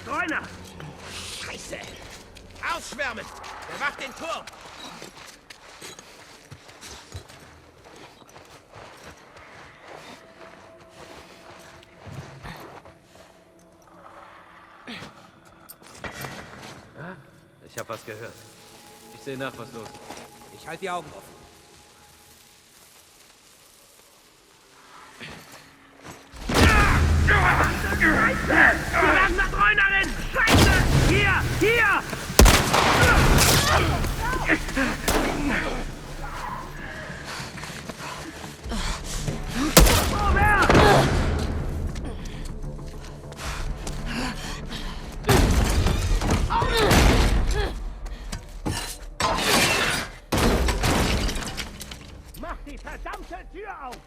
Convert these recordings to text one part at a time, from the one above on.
Streuner! Scheiße! Ausschwärmen! Bewacht den Turm! Ich hab was gehört. Ich sehe nach, was los ist. Ich halte die Augen offen. Scheiße! Wir werden nach Streunerin! Scheiße! Hier! Hier! Vorwärts! Mach die verdammte Tür auf!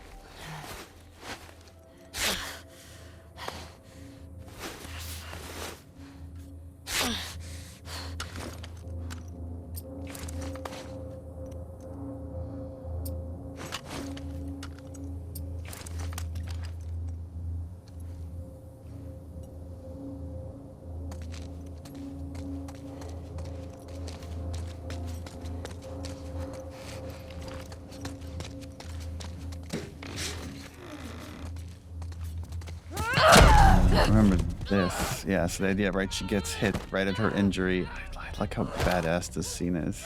Remember this. Yeah, so the idea, right? She gets hit right at her injury. I like how badass this scene is.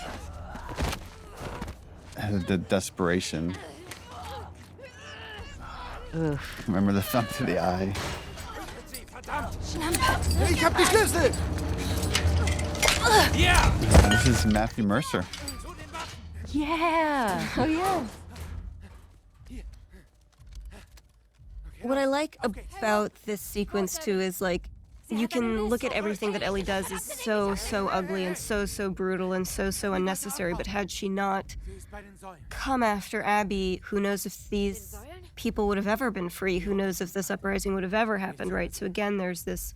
And the desperation. Ugh. Remember the thumb to the eye. Ich hab die Schlüssel! Ja! And this is Matthew Mercer. Yeah. Oh, yeah. What I like about this sequence, too, is, like, you can look at everything that Ellie does is so ugly and so brutal and so unnecessary, but had she not come after Abby, who knows if these people would have ever been free? Who knows if this uprising would have ever happened, right? So again, there's these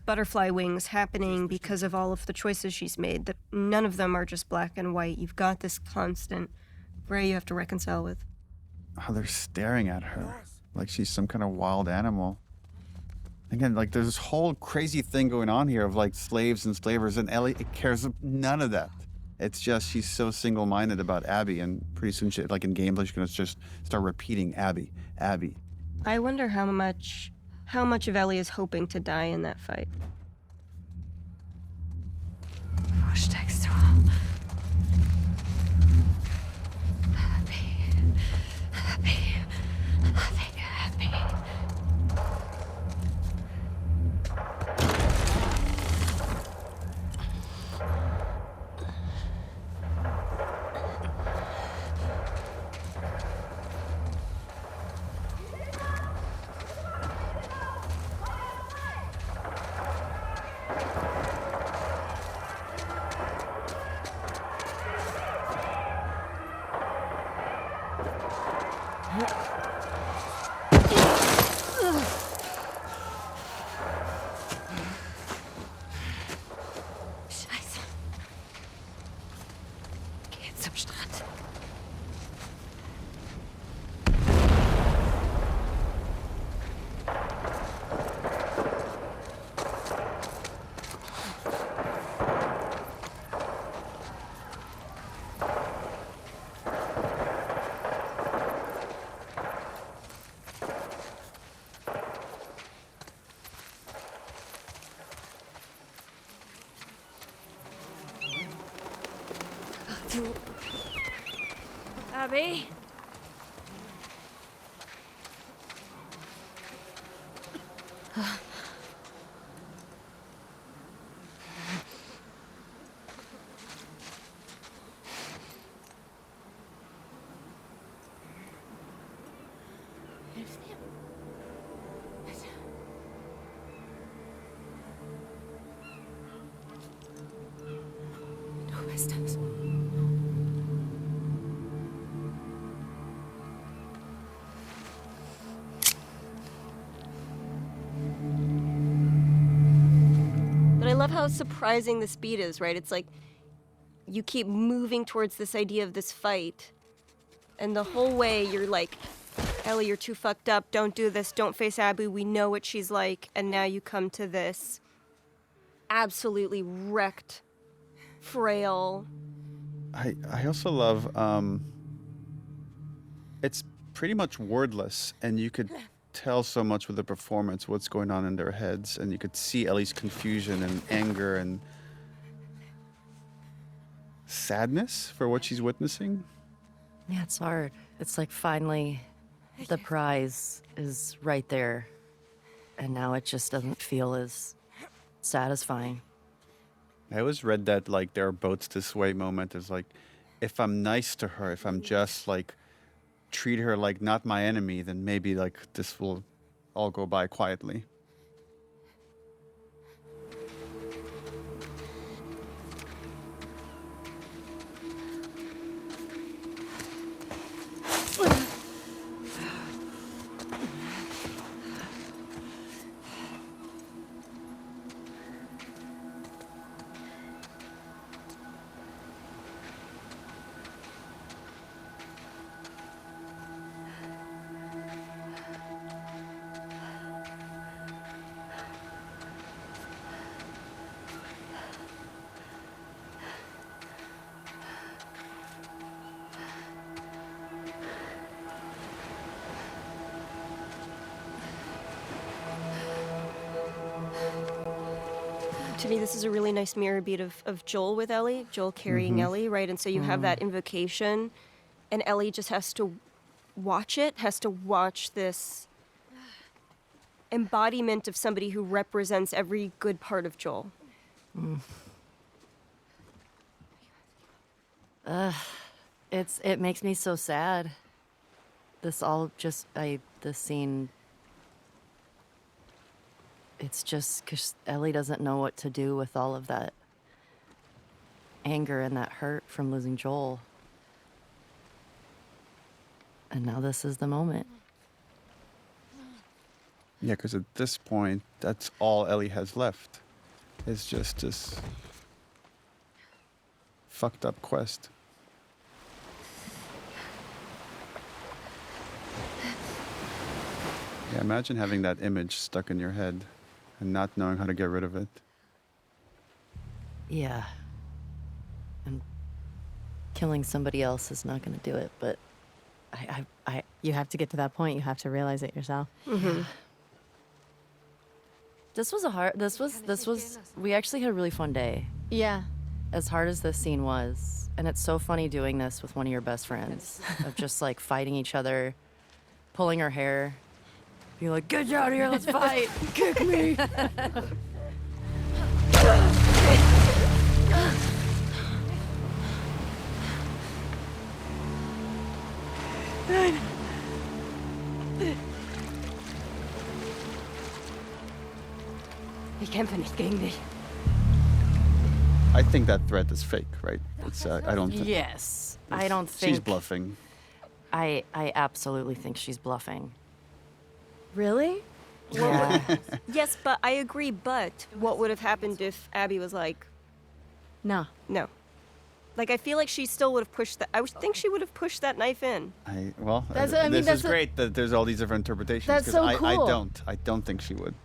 butterfly wings happening because of all of the choices she's made, that none of them are just black and white. You've got this constant gray you have to reconcile with. How they're staring at her like she's some kind of wild animal. Again, like there's this whole crazy thing going on here of like slaves and slavers, and Ellie cares none of that. It's just she's so single-minded about Abby, and pretty soon, she, like in gameplay, she's gonna just start repeating Abby, Abby. I wonder how much of Ellie is hoping to die in that fight. Wo steckst du? Happy. Scheiße. Geh jetzt zum Strand. Abby? Hilf mir. Bitte. Du bist es. But I love how surprising the speed is, right? It's like you keep moving towards this idea of this fight, and the whole way you're like, Ellie, you're too fucked up, don't do this, don't face Abby, we know what she's like, and now you come to this. absolutely wrecked, frail. I also love it's pretty much wordless, and you could tell so much with the performance what's going on in their heads, and you could see Ellie's confusion and anger and sadness for what she's witnessing. Yeah, it's hard. It's like finally the prize is right there, and now it just doesn't feel as satisfying. I always read that like there are boats this way moment is like, if I'm nice to her, if I'm just like treat her like not my enemy, then maybe like this will all go by quietly. To me, this is a really nice mirror beat of Joel with Ellie, Joel carrying Ellie, right? And so you have that invocation, and Ellie just has to watch it, has to watch this embodiment of somebody who represents every good part of Joel. It makes me so sad. This scene. It's just because Ellie doesn't know what to do with all of that anger and that hurt from losing Joel. And now this is the moment. Yeah, because at this point, that's all Ellie has left. It's just this fucked up quest. Yeah, imagine having that image stuck in your head and not knowing how to get rid of it. Yeah. And killing somebody else is not going to do it, but You have to get to that point. You have to realize it yourself. this was we actually had a really fun day. Yeah. As hard as this scene was, and it's so funny doing this with one of your best friends, of just like fighting each other, pulling her hair, being like, get you out of here, let's fight, kick me. Ich kämpfe nicht gegen dich. I think that threat is fake, right? It's I don't think Yes, I don't think she's bluffing. I absolutely think she's bluffing. Really? Yeah. Yes, but I agree, but what would have happened if Abby was like, No. no? Like, I feel like she still would have pushed that. I would think she would have pushed that knife in. This is great that there's all these different interpretations. That's 'cause so I cool. I don't think she would.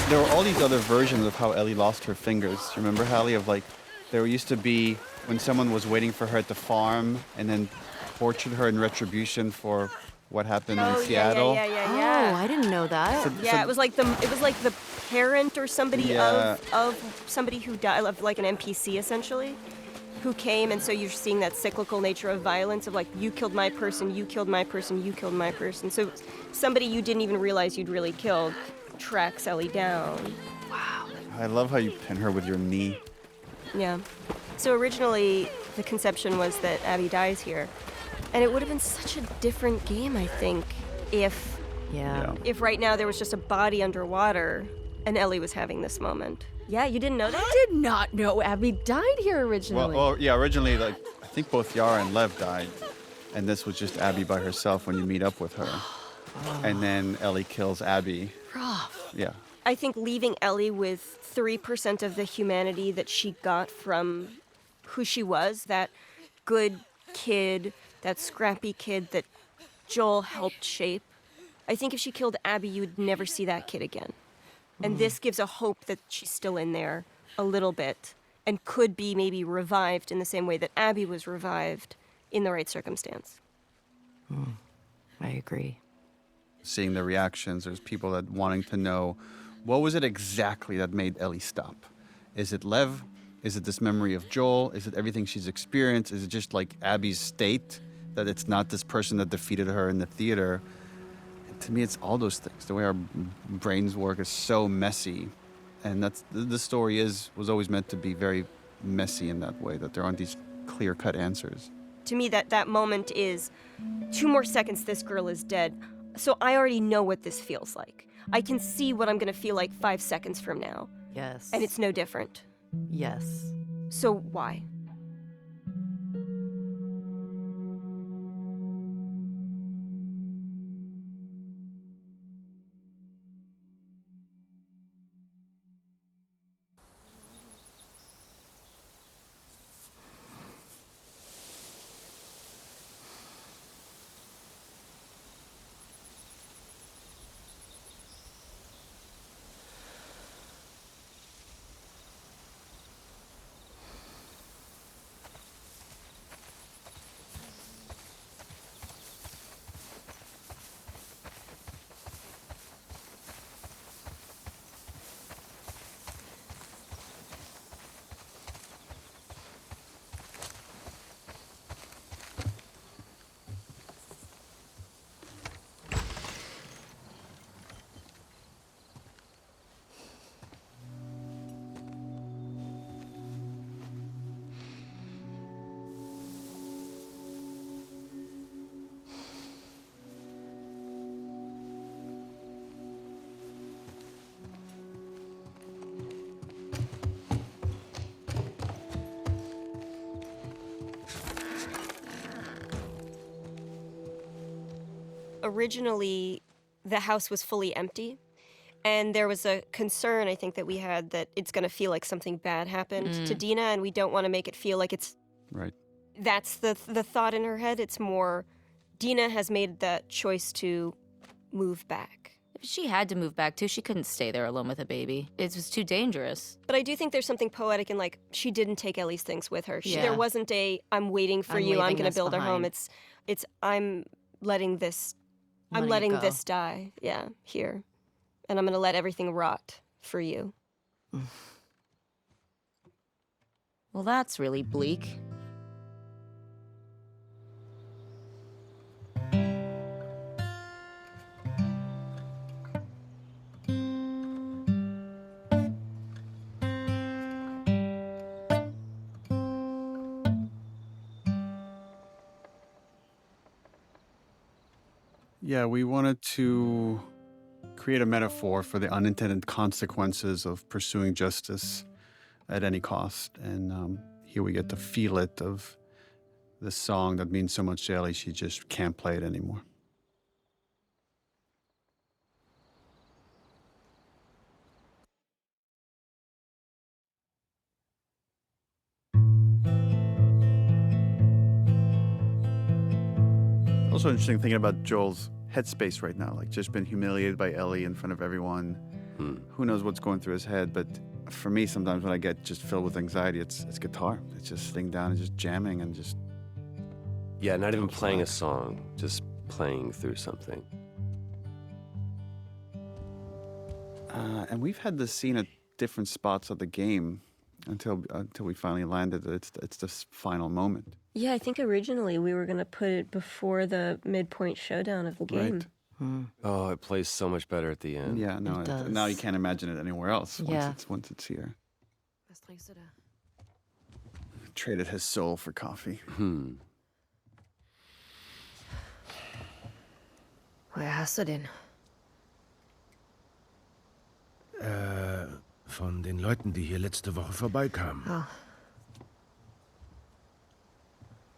There were all these other versions of how Ellie lost her fingers. You remember, Hallie, of like, there used to be when someone was waiting for her at the farm and then tortured her in retribution for what happened in Seattle. Oh, I didn't know that. It was like the parent or somebody Yeah. of somebody who died, of like an NPC essentially, who came, and so you're seeing that cyclical nature of violence of like, you killed my person, you killed my person, you killed my person. So somebody you didn't even realize you'd really killed tracks Ellie down. I love how you pin her with your knee. Yeah. So originally the conception was that Abby dies here, and it would have been such a different game, I think, if Yeah. if right now there was just a body underwater and Ellie was having this moment. Yeah, you didn't know that? I did not know Abby died here originally. Well, yeah, originally, like, I think both Yara and Lev died, and this was just Abby by herself when you meet up with her. And then Ellie kills Abby. Yeah. I think leaving Ellie with 3% of the humanity that she got from who she was, that good kid, that scrappy kid that Joel helped shape. I think if she killed Abby, you would never see that kid again. And this gives a hope that she's still in there a little bit and could be maybe revived in the same way that Abby was revived in the right circumstance. I agree. Seeing the reactions, there's people that wanting to know, what was it exactly that made Ellie stop? Is it Lev? Is it this memory of Joel? Is it everything she's experienced? Is it just like Abby's state, that it's not this person that defeated her in the theater? And to me, it's all those things. The way our brains work is so messy. And that's the story was always meant to be very messy in that way, that there aren't these clear-cut answers. To me, that moment is 2 more seconds, this girl is dead. So I already know what this feels like. I can see what I'm going to feel like 5 seconds from now. Yes. And it's no different. Yes. So why? originally the house was fully empty. And there was a concern, I think, that we had that it's going to feel like something bad happened to Dina, and we don't want to make it feel like it's... Right. That's the thought in her head. It's more, Dina has made that choice to move back. If she had to move back too, she couldn't stay there alone with a baby. It was too dangerous. But I do think there's something poetic in, like, she didn't take Ellie's things with her. Yeah. There wasn't a, I'm waiting for I'm you, I'm leaving going to this build a home. behind. It's I'm letting this, I'm Letting it letting go. this die, yeah, here. And I'm going to let everything rot for you. Well, that's really bleak. Yeah, we wanted to create a metaphor for the unintended consequences of pursuing justice at any cost. And here we get to feel it of the song that means so much to Ellie, she just can't play it anymore. Also interesting thinking about Joel's headspace right now, like just been humiliated by Ellie in front of everyone. Who knows what's going through his head, but for me, sometimes when I get just filled with anxiety, it's guitar. It's just sitting down and just jamming and just... Yeah, not even playing a song, just playing through something. And we've had this scene at different spots of the game until we finally landed. It's this final moment. Yeah, I think originally we were going to put it before the midpoint showdown of the game. Right. Oh, it plays so much better at the end. Yeah, no, It does. now you can't imagine it anywhere else Yeah. once it's here. Was trinkst du da? Traded his soul for coffee. Woher hast du den? Von den Leuten, die hier letzte Woche vorbeikamen. Oh.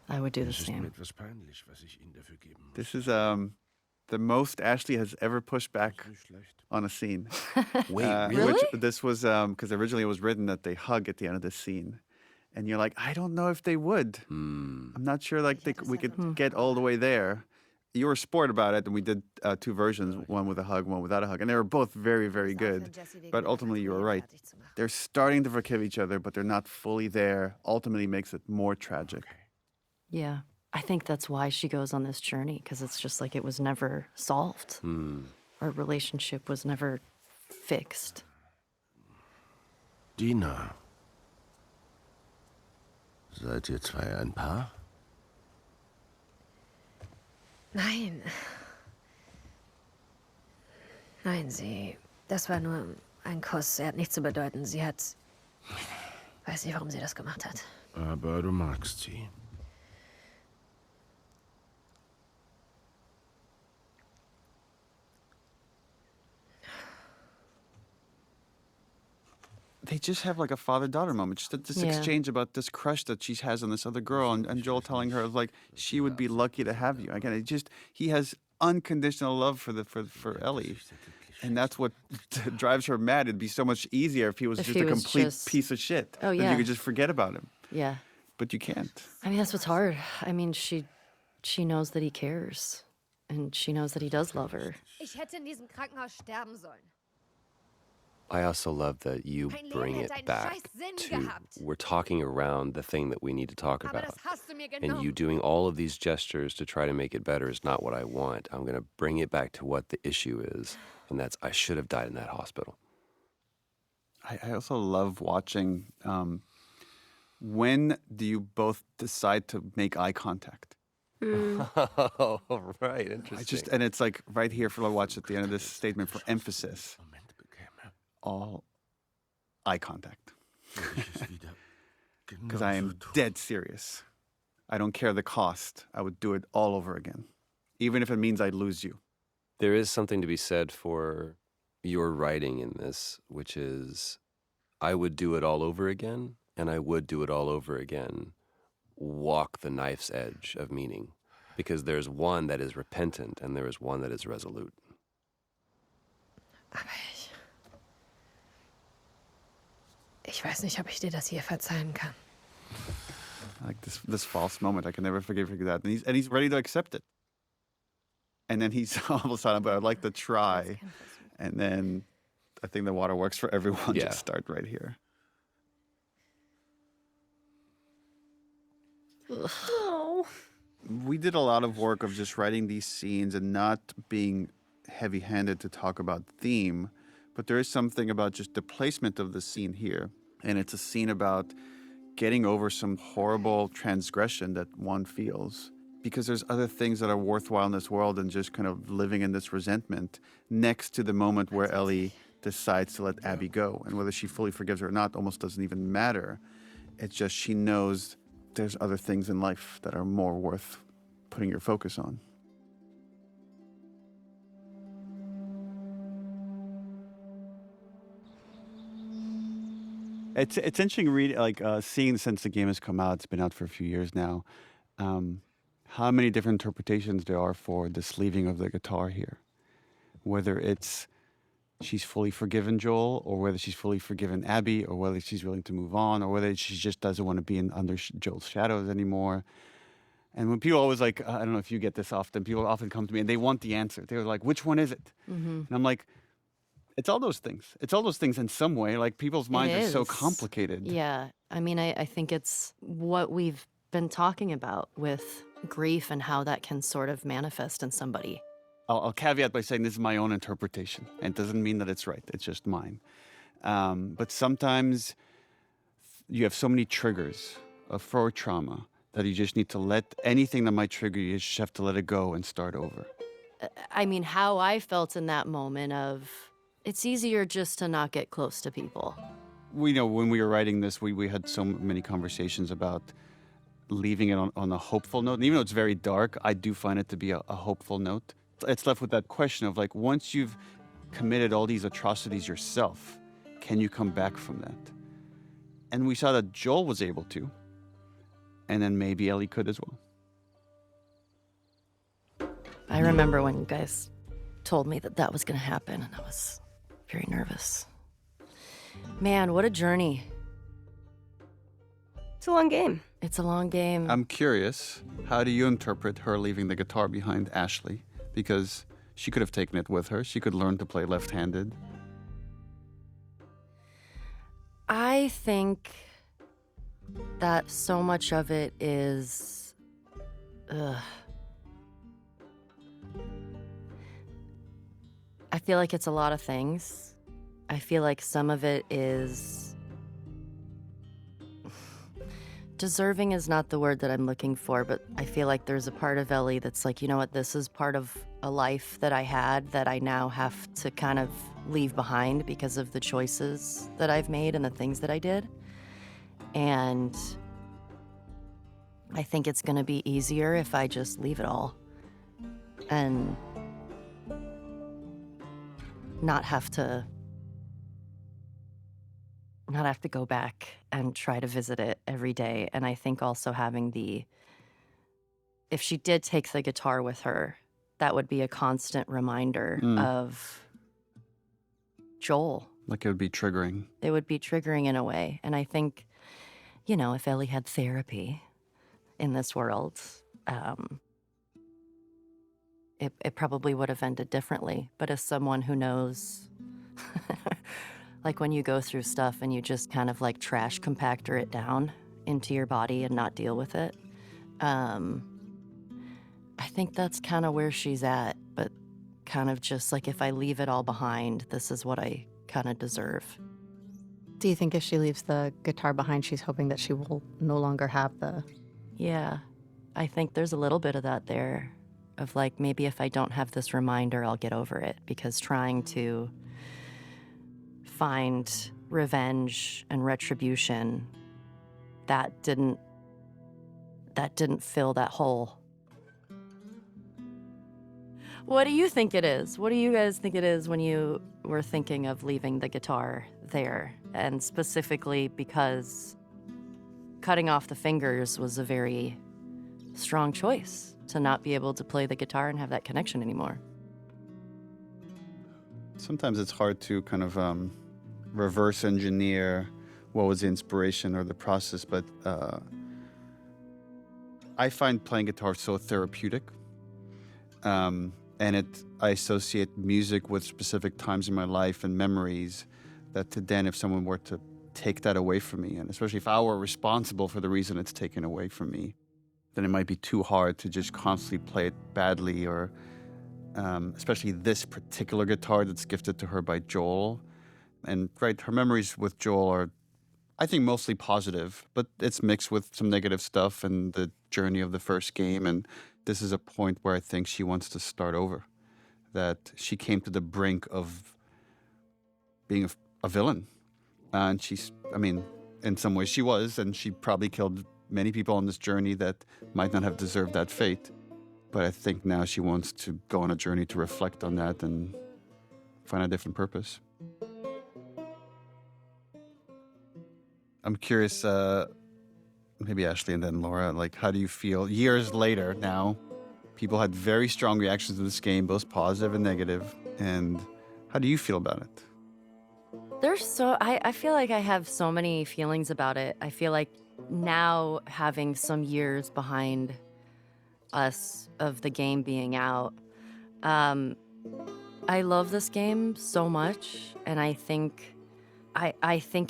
I would do the Es ist mir same. etwas peinlich, was ich Ihnen dafür geben muss. This is the most Ashley has ever pushed back Nicht schlecht. on a scene. Wait, really? Which this was because originally it was written that they hug at the end of this scene, and you're like, I don't know if they would. I'm not sure like we could get all the way there. You were a sport about it, and we did two versions, one with a hug, one without a hug, and they were both very, very good. But ultimately, you were right. They're starting to forgive each other, but they're not fully there. Ultimately, makes it more tragic. Yeah. I think that's why she goes on this journey, because it's just like it was never solved. Our relationship was never fixed. Dina. Seid ihr zwei ein Paar? Nein. Nein, das war nur ein Kuss. Er hat nichts zu bedeuten. Sie hat... Weiß nicht, warum sie das gemacht hat. Aber du magst sie. They just have like a father-daughter moment. Just this Yeah. exchange about this crush that she has on this other girl, and Joel telling her like she would be lucky to have you. Again, he has unconditional love for Ellie, and that's what drives her mad. It'd be so much easier if he was If just he a was complete just- piece of shit. Oh, Then yeah. you could just forget about him, Yeah. but you can't. I mean, that's what's hard. I mean, she knows that he cares, and she knows that he does love her. Ich hätte in diesem Krankenhaus sterben sollen. I also love that you Mein Leben bring hätte it einen back scheiß Sinn to gehabt. we're talking around the thing that we need to talk Aber about. das hast du mir And genommen. you doing all of these gestures to try to make it better is not what I want. I'm going to bring it back to what the issue is, and that's I should have died in that hospital. I also love watching. When do you both decide to make eye contact? Oh, right, interesting. And it's like right here for the watch at the end of this statement for emphasis. Moment bekäme, All eye contact. würde ich es wieder Because I am genauso tun. dead serious. I don't care the cost. I would do it all over again, even if it means I lose you. There is something to be said for your writing in this, which is I would do it all over again, and I would do it all over again. Walk the knife's edge of meaning. Because there's one that is repentant and there is one that is resolute. Aber ich weiß nicht, ob ich dir das hier verzeihen kann. Like this false moment, I can never forgive that. And he's ready to accept it. And then he's all of a sudden, but I'd like to try. And then I think the water works for everyone. Yeah. Just start right here. Oh. We did a lot of work of just writing these scenes and not being heavy-handed to talk about theme, but there is something about just the placement of the scene here. And it's a scene about getting over some horrible transgression that one feels. Because there's other things that are worthwhile in this world than just kind of living in this resentment next to the moment where Ellie decides to let Abby go. And whether she fully forgives her or not almost doesn't even matter. It's just she knows there's other things in life that are more worth putting your focus on. It's interesting seeing since the game has come out. It's been out for a few years now. How many different interpretations there are for this leaving of the guitar here. Whether it's she's fully forgiven Joel, or whether she's fully forgiven Abby, or whether she's willing to move on, or whether she just doesn't want to be under Joel's shadows anymore. And when people always I don't know if you get this often, people often come to me and they want the answer. They're like, which one is it? Mm-hmm. And I'm like, it's all those things. It's all those things in some way. Like, people's minds are so complicated. Yeah. I mean, I think it's what we've been talking about with grief and how that can sort of manifest in somebody. I'll caveat by saying this is my own interpretation. And it doesn't mean that it's right. It's just mine. But sometimes you have so many triggers for trauma that you just need to let anything that might trigger you, you just have to let it go and start over. I mean, how I felt in that moment of, it's easier just to not get close to people. We know when we were writing this, we had so many conversations about leaving it on a hopeful note. And even though it's very dark, I do find it to be a hopeful note. It's left with that question of once you've committed all these atrocities yourself, can you come back from that? And we saw that Joel was able to, and then maybe Ellie could as well. I remember when you guys told me that was going to happen, and I was very nervous. Man, what a journey. It's a long game. It's a long game. I'm curious, how do you interpret her leaving the guitar behind Ashley? Because she could have taken it with her. She could learn to play left-handed. I think that so much of it is... I feel like it's a lot of things. I feel like some of it is... Deserving is not the word that I'm looking for, but I feel like there's a part of Ellie that's like, you know what, this is part of a life that I had that I now have to kind of leave behind because of the choices that I've made and the things that I did. And I think it's going to be easier if I just leave it all and not have to go back and try to visit it every day. And I think also having if she did take the guitar with her, that would be a constant reminder of Joel. Like it would be triggering. It would be triggering in a way. And I think, if Ellie had therapy in this world, it probably would have ended differently. But as someone who knows... Like when you go through stuff and you just kind of trash compactor it down into your body and not deal with it. I think that's kind of where she's at, but kind of just if I leave it all behind, this is what I kind of deserve. Do you think if she leaves the guitar behind, she's hoping that she will no longer have the... Yeah, I think there's a little bit of that there, of maybe if I don't have this reminder, I'll get over it, because trying to find revenge and retribution, that didn't fill that hole. What do you think it is? What do you guys think it is when you were thinking of leaving the guitar there? And specifically because cutting off the fingers was a very strong choice to not be able to play the guitar and have that connection anymore. Sometimes it's hard to kind of reverse engineer what was the inspiration or the process, but I find playing guitar so therapeutic. And I associate music with specific times in my life and memories that then if someone were to take that away from me, and especially if I were responsible for the reason it's taken away from me, then it might be too hard to just constantly play it badly, or especially this particular guitar that's gifted to her by Joel. And right, her memories with Joel are, I think, mostly positive, but it's mixed with some negative stuff and the journey of the first game. And this is a point where I think she wants to start over, that she came to the brink of being a villain. And she's, I mean, in some ways she was, and she probably killed many people on this journey that might not have deserved that fate. But I think now she wants to go on a journey to reflect on that and find a different purpose. I'm curious, maybe Ashley and then Laura, like, how do you feel years later now? People had very strong reactions to this game, both positive and negative. And how do you feel about it? I feel like I have so many feelings about it. I feel like now, having some years behind us of the game being out, I love this game so much, and I think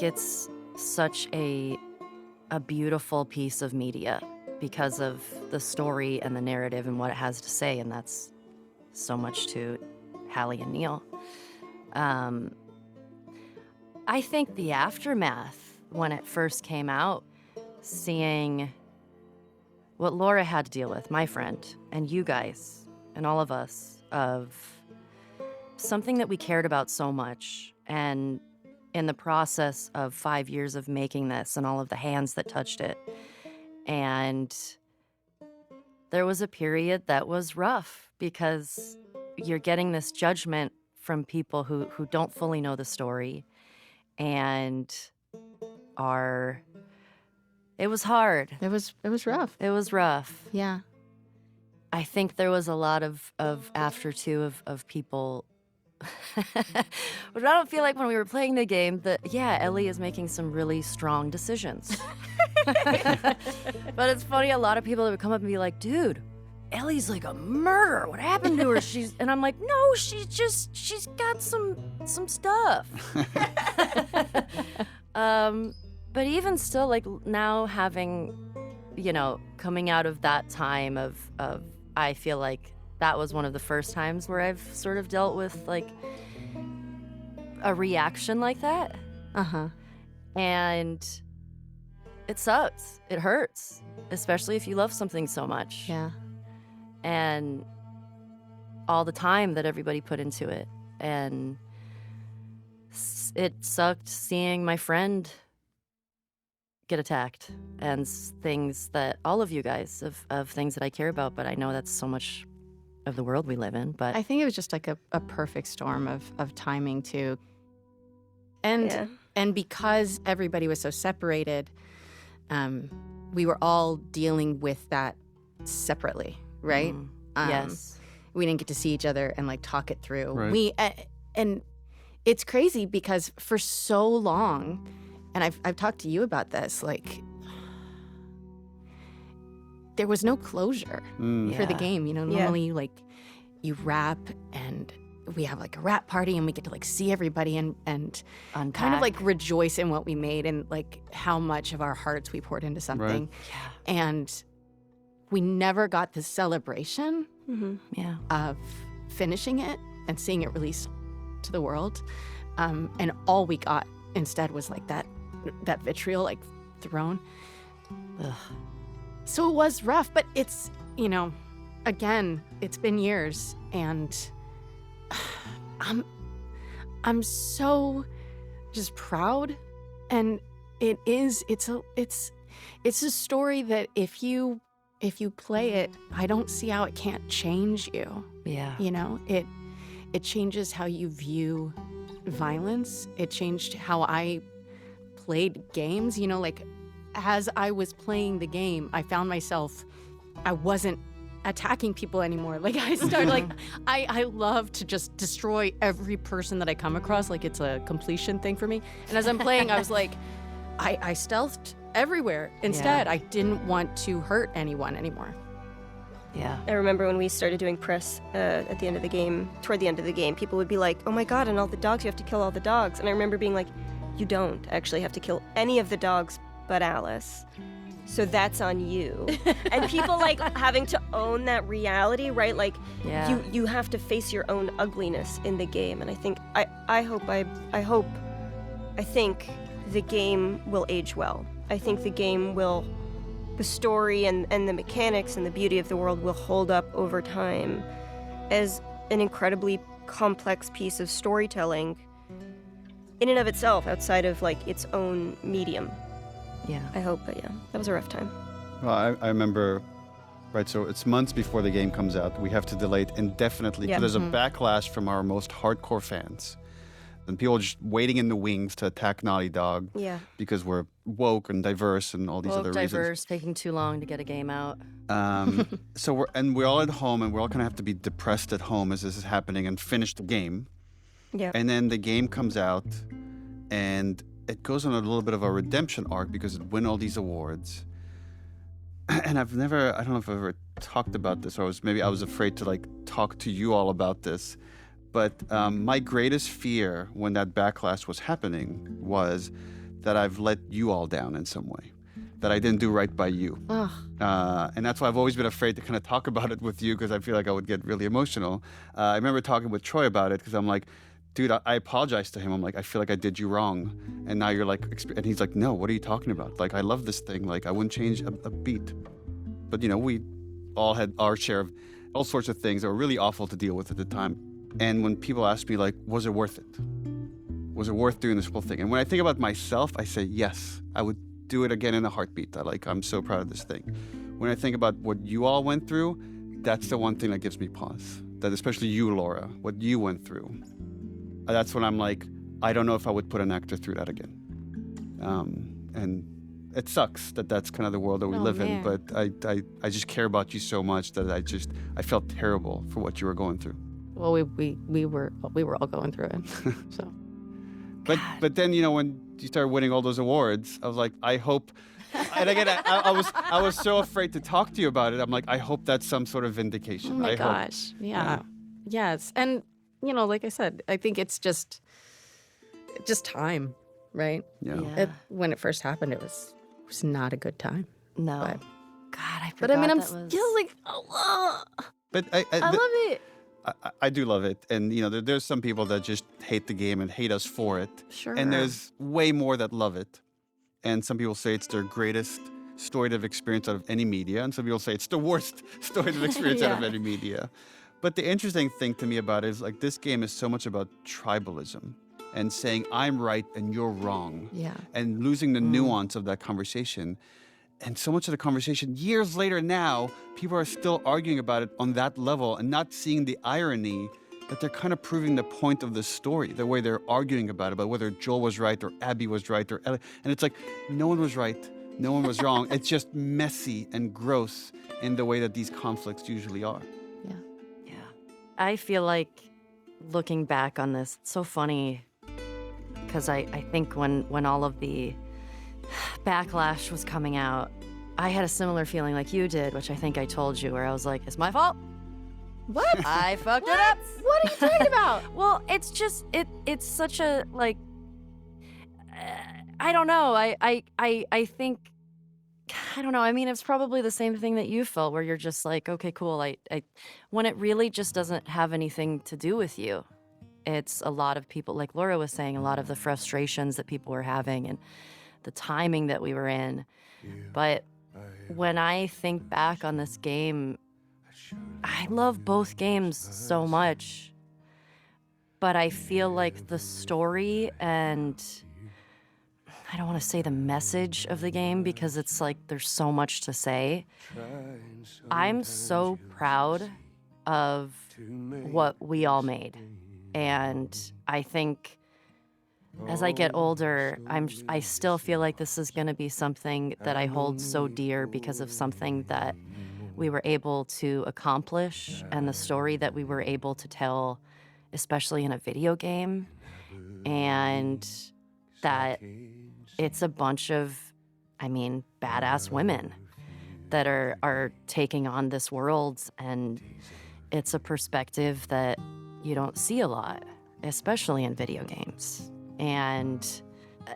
it's such a beautiful piece of media because of the story and the narrative and what it has to say, and that's so much to Hallie and Neil. I think the aftermath, when it first came out, seeing what Laura had to deal with, my friend, and you guys, and all of us, of something that we cared about so much, and in the process of 5 years of making this and all of the hands that touched it. And there was a period that was rough because you're getting this judgment from people who don't fully know the story and are... It was hard. It was rough. It was rough. Yeah. I think there was a lot of after too of people. But I don't feel like when we were playing the game that, yeah, Ellie is making some really strong decisions. But it's funny, a lot of people would come up and be like, dude, Ellie's like a murderer. What happened to her? And I'm like, no, she's got some stuff. But even still, like, now having, coming out of that time of I feel like that was one of the first times where I've sort of dealt with, like, a reaction like that. Uh-huh. And it sucks. It hurts, especially if you love something so much. Yeah. And all the time that everybody put into it. And it sucked seeing my friend get attacked and things that all of you guys of things that I care about, but I know that's so much of the world we live in. But I think it was just like a perfect storm of timing too. And because everybody was so separated, we were all dealing with that separately, right? Yes. We didn't get to see each other and like talk it through. Right. And it's crazy because for so long, and I've talked to you about this, like, there was no closure for the game. Normally, like, you wrap and we have like a wrap party and we get to like see everybody and Unpack. kind of like rejoice in what we made and like how much of our hearts we poured into something. Right. Yeah. And we never got the celebration of finishing it and seeing it released to the world. And all we got instead was like that vitriol like thrown. Ugh. So it was rough, but it's, again, it's been years, and I'm so just proud, and it's a story that if you play it, I don't see how it can't change you. Yeah. It changes how you view violence. It changed how I played games. Like, as I was playing the game, I found myself I wasn't attacking people anymore. Like I started like I love to just destroy every person that I come across. Like it's a completion thing for me. And as I'm playing, I was like, I stealthed everywhere. Instead, I didn't want to hurt anyone anymore. Yeah. I remember when we started doing press at the end of the game, toward the end of the game, people would be like, oh my god, and all the dogs, you have to kill all the dogs. And I remember being like, you don't actually have to kill any of the dogs but Alice. So that's on you. And people like having to own that reality, right? Like you have to face your own ugliness in the game. And I think I think the game will age well. I think the game will, the story and the mechanics and the beauty of the world will hold up over time as an incredibly complex piece of storytelling in and of itself, outside of like its own medium. Yeah. I hope, but yeah, that was a rough time. Well, I remember, right, so it's months before the game comes out. We have to delay it indefinitely. Yeah. There's a backlash from our most hardcore fans. And people are just waiting in the wings to attack Naughty Dog. Yeah. Because we're woke and diverse and all these other reasons. Diverse, taking too long to get a game out. So we're all at home and we're all kind of have to be depressed at home as this is happening and finish the game. Yeah. And then the game comes out and it goes on a little bit of a redemption arc because it won all these awards. And I don't know if I've ever talked about this, or I was afraid to like talk to you all about this. But my greatest fear when that backlash was happening was that I've let you all down in some way, that I didn't do right by you. And that's why I've always been afraid to kind of talk about it with you, because I feel like I would get really emotional. I remember talking with Troy about it because I'm like, dude, I apologized to him. I'm like, I feel like I did you wrong. And now you're like, and he's like, no, what are you talking about? Like, I love this thing. Like, I wouldn't change a beat. But, you know, we all had our share of all sorts of things that were really awful to deal with at the time. And when people ask me, like, was it worth it? Was it worth doing this whole thing? And when I think about myself, I say, yes, I would do it again in a heartbeat. I'm so proud of this thing. When I think about what you all went through, that's the one thing that gives me pause. That especially you, Laura, what you went through. That's when I'm like, I don't know if I would put an actor through that again. And it sucks that that's kind of the world that we live in, but I just care about you so much that I felt terrible for what you were going through. Well, we were all going through it. So, but then, you know, when you started winning all those awards, I was like, I hope. And again, I was so afraid to talk to you about it. I'm like, I hope that's some sort of vindication. oh my gosh, yeah, yes, and you know, like I said, I think it's just time, right? Yeah. When it first happened, it was not a good time. No. But, God, I forgot. but I mean, I'm that was... still like, But I love it. I do love it. And, you know, there's some people that just hate the game and hate us for it. Sure. And there's way more that love it. And some people say it's their greatest story they've experienced out of any media. And some people say it's the worst story they've experienced out of any media. But the interesting thing to me about it is, like, this game is so much about tribalism and saying I'm right and you're wrong. Yeah. And losing the nuance of that conversation. And so much of the conversation, years later now, people are still arguing about it on that level and not seeing the irony that they're kind of proving the point of the story, the way they're arguing about whether Joel was right or Abby was right or Ellie. And it's like, no one was right, no one was wrong. It's just messy and gross in the way that these conflicts usually are. Yeah. Yeah. I feel like looking back on this, it's so funny because I think when all of the backlash was coming out, I had a similar feeling like you did, which I think I told you, where I was like, it's my fault. What? I fucked it up. What are you talking about? Well, it's just, it's such a, like, I don't know. I think, I don't know. I mean, it's probably the same thing that you felt, where you're just like, okay, cool. When it really just doesn't have anything to do with you. It's a lot of people, like Laura was saying, a lot of the frustrations that people were having and the timing that we were in. But when I think back on this game, I love both games so much, but I feel like the story and I don't want to say the message of the game because it's like there's so much to say. I'm so proud of what we all made. And I think as I get older, I still feel like this is going to be something that I hold so dear because of something that we were able to accomplish and the story that we were able to tell, especially in a video game, and that it's a bunch of, I mean, badass women that are taking on this world, and it's a perspective that you don't see a lot, especially in video games. And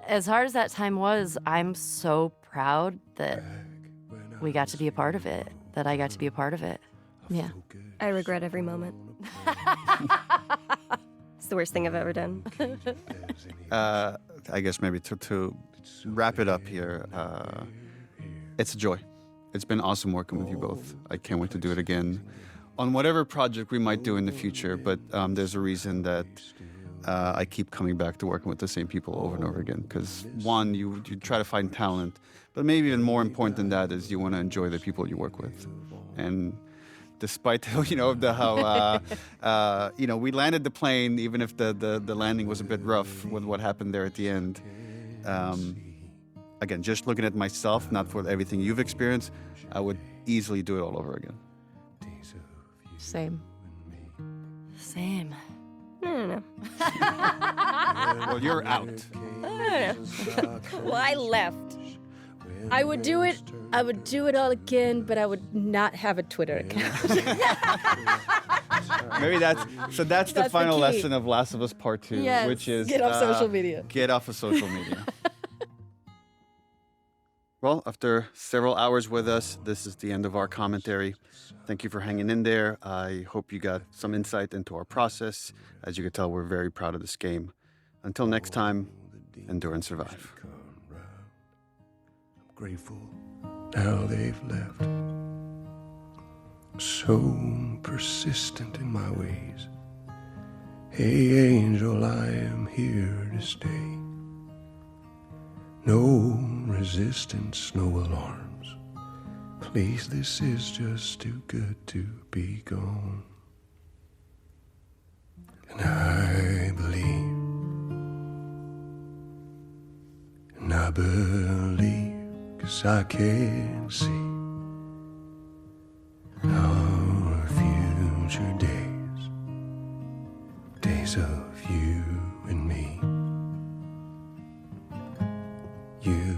as hard as that time was, I'm so proud that we got to be a part of it, that I got to be a part of it. Yeah. I regret every moment. It's the worst thing I've ever done. I guess maybe to wrap it up here, it's a joy. It's been awesome working with you both. I can't wait to do it again on whatever project we might do in the future, but there's a reason that I keep coming back to working with the same people over and over again, because one, you try to find talent, but maybe even more important than that is you want to enjoy the people you work with. And despite we landed the plane, even if the landing was a bit rough with what happened there at the end. Again, just looking at myself, not for everything you've experienced, I would easily do it all over again. Same. Same. No. Well, you're out. Well, I left. I would do it. I would do it all again, but I would not have a Twitter account. Maybe that's the final key. lesson of Last of Us Part 2, Yes. which is Get off social media. Get off of social media. Well, after several hours with us, this is the end of our commentary. Thank you for hanging in there. I hope you got some insight into our process. As you can tell, we're very proud of this game. Until next time, endure and survive. I'm grateful now they've left. So persistent in my ways. Hey, angel, I am here to stay. No resistance, no alarms. Please, this is just too good to be gone. And I believe, and I believe, 'cause I can see our future days, days of you and me. You